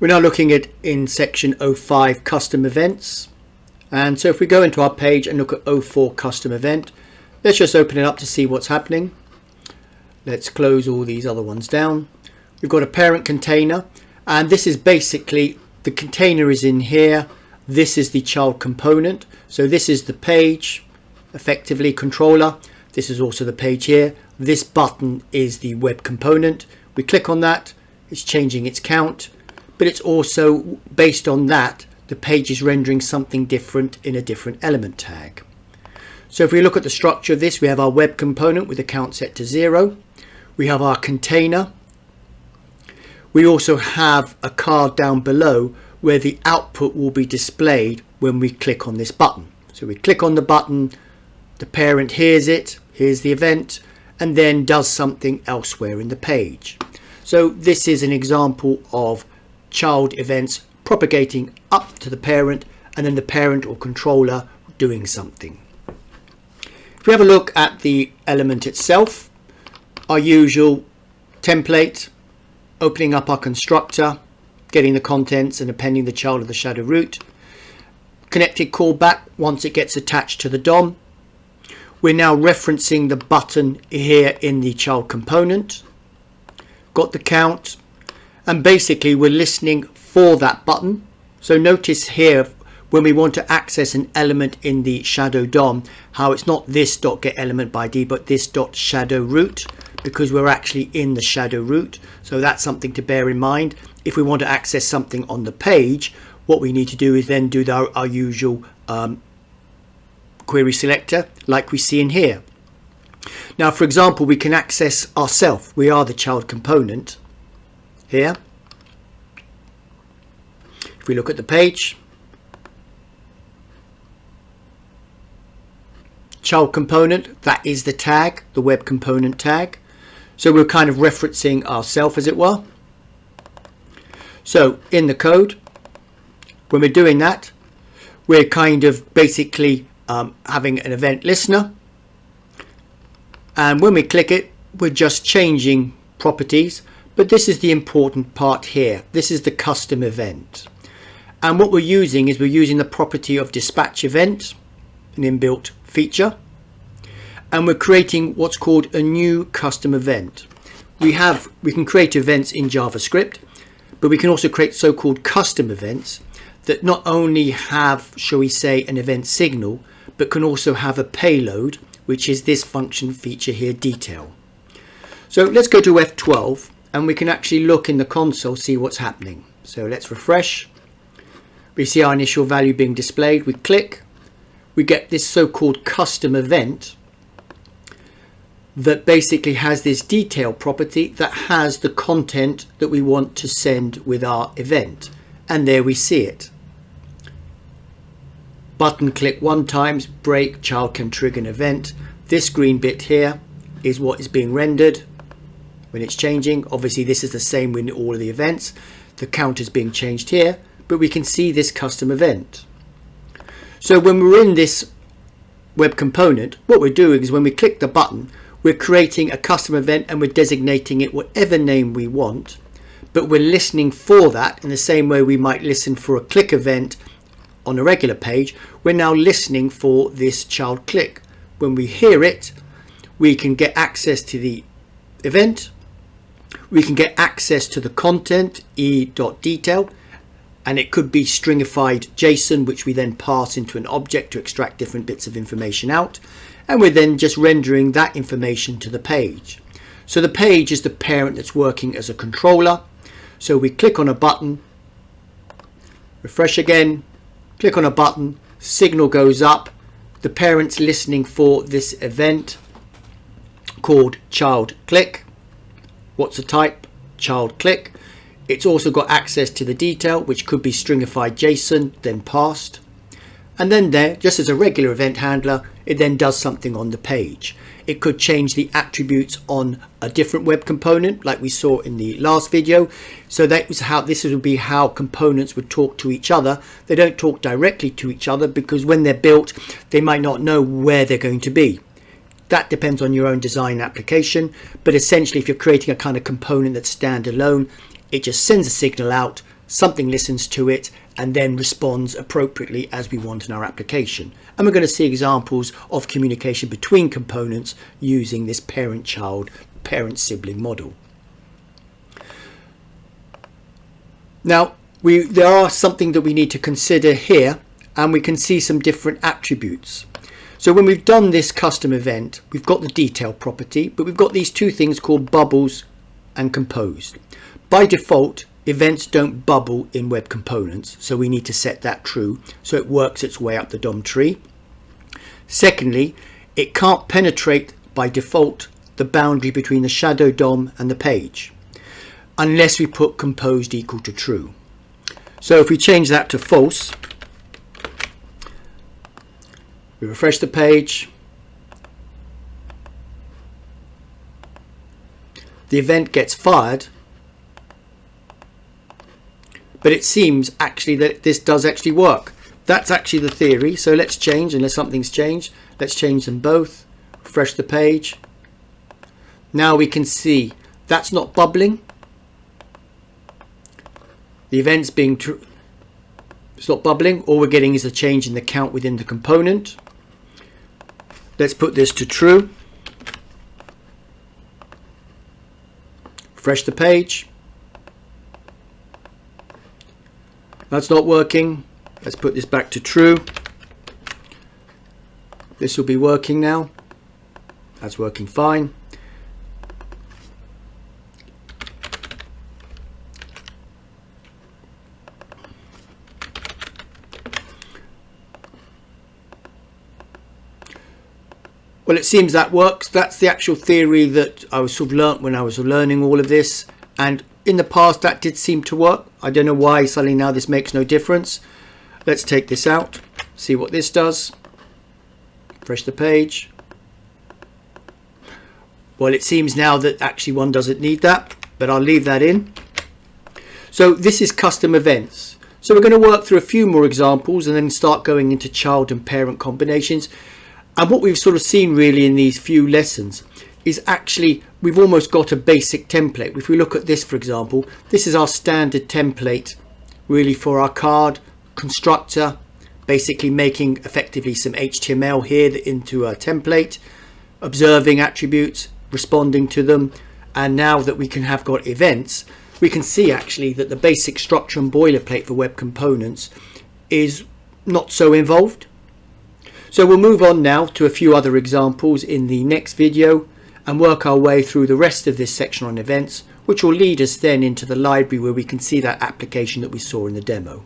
We're now looking at in section 05 custom events, and so if we go into our page and look at 04 custom event, let's just open it up to see what's happening. Let's close all these other ones down. We've got a parent container, and this is basically the container is in here. This is the child component, so this is the page, effectively controller. This is also the page here. This button is the web component. We click on that, it's changing its count, but it's also based on that the page is rendering something different in a different element tag. So if we look at the structure of this, we have our web component with the count set to 0. We have our container. We also have a card down below where the output will be displayed when we click on this button. So we click on the button, the parent hears it, hears the event, and then does something elsewhere in the page. So this is an example of child events propagating up to the parent, and then the parent or controller doing something. If we have a look at the element itself, our usual template, opening up our constructor, getting the contents and appending the child of the shadow root, connected callback once it gets attached to the DOM. We're now referencing the button here in the child component, got the count, and basically we're listening for that button. So notice here when we want to access an element in the shadow DOM, how it's not this .get element by D, but this .shadow root, because we're actually in the shadow root. So that's something to bear in mind. If we want to access something on the page, what we need to do is then do our usual query selector like we see in here. Now, for example, we can access ourselves. We are the child component here. If we look at the page, child component, that is the tag, the web component tag. So we're kind of referencing ourselves, as it were. So in the code, when we're doing that, we're kind of basically having an event listener, and when we click it, we're just changing properties. But this is the important part here. This is the custom event, and what we're using is we're using the property of dispatch event, an inbuilt feature, and we're creating what's called a new custom event. We can create events in JavaScript, but we can also create so-called custom events that not only have, shall we say, an event signal, but can also have a payload, which is this function feature here, detail. So let's go to F12, and we can actually look in the console, see what's happening. So let's refresh. We see our initial value being displayed. We click, we get this so-called custom event that basically has this detail property that has the content that we want to send with our event. And there we see it. Button click 1 times, break, child can trigger an event. This green bit here is what is being rendered when it's changing. Obviously this is the same with all of the events. The count is being changed here, but we can see this custom event. So when we're in this web component, what we're doing is when we click the button, we're creating a custom event and we're designating it whatever name we want, but we're listening for that in the same way we might listen for a click event on a regular page. We're now listening for this child click. When we hear it, we can get access to the event, we can get access to the content, e.detail, and it could be stringified JSON, which we then pass into an object to extract different bits of information out, and we're then just rendering that information to the page. So the page is the parent that's working as a controller. So we click on a button, refresh again, click on a button, signal goes up, the parent's listening for this event called child click. What's the type? Child click. It's also got access to the detail, which could be stringified JSON, then passed. And then there, just as a regular event handler, it then does something on the page. It could change the attributes on a different web component like we saw in the last video. So that was how this would be how components would talk to each other. They don't talk directly to each other because when they're built, they might not know where they're going to be. That depends on your own design application. But essentially, if you're creating a kind of component that's standalone, it just sends a signal out something listens to it and then responds appropriately as we want in our application. And we're going to see examples of communication between components using this parent-child, parent-sibling model. Now, there are something that we need to consider here, and we can see some different attributes. So when we've done this custom event, we've got the detail property, but we've got these two things called bubbles and composed. By default, events don't bubble in web components, so we need to set that true so it works its way up the DOM tree. Secondly, it can't penetrate by default the boundary between the shadow DOM and the page unless we put composed equal to true. So if we change that to false, we refresh the page, the event gets fired, but it seems actually that this does actually work. That's actually the theory. So let's change, unless something's changed, let's change them both, refresh the page. Now we can see that's not bubbling. The event's being true. It's not bubbling. All we're getting is a change in the count within the component. Let's put this to true. Refresh the page. That's not working. Let's put this back to true. This will be working now. That's working fine. Well, it seems that works. That's the actual theory that I was sort of learnt when I was learning all of this. And in the past, that did seem to work. I don't know why suddenly now this makes no difference. Let's take this out, see what this does. Refresh the page. Well, it seems now that actually one doesn't need that, but I'll leave that in. So this is custom events. So we're going to work through a few more examples and then start going into child and parent combinations. And what we've sort of seen really in these few lessons is actually we've almost got a basic template. If we look at this, for example, this is our standard template really for our card constructor, basically making effectively some HTML here into a template, observing attributes, responding to them. And now that we can have got events, we can see actually that the basic structure and boilerplate for web components is not so involved. So we'll move on now to a few other examples in the next video and work our way through the rest of this section on events, which will lead us then into the library where we can see that application that we saw in the demo.